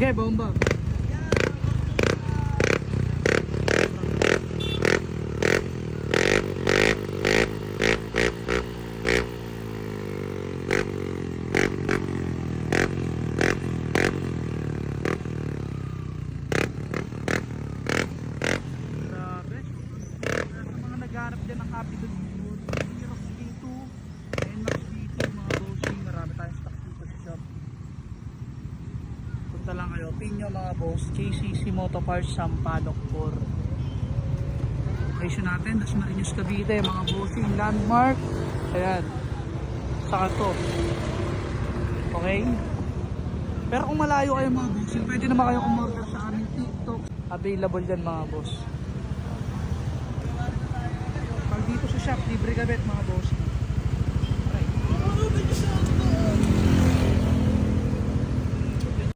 Sige, bomba. Naghanap din ng copy doon. Xerox D2, NMAX D2, mga bossing. Marami tayong stock dito sa shop. Punta lang kayo. Pin nyo mga boss. JCC Moto Parts Sampaloc 4. Location natin, Dasmariñas Cavite, mga bossing. Landmark. Ayan. Saka to. Okay? Pero kung malayo kayo mga bossing, pwede naman kayo umorder sa aming TikTok. Available dyan mga boss. Dito sa shop, libre kabit mga boss. Right.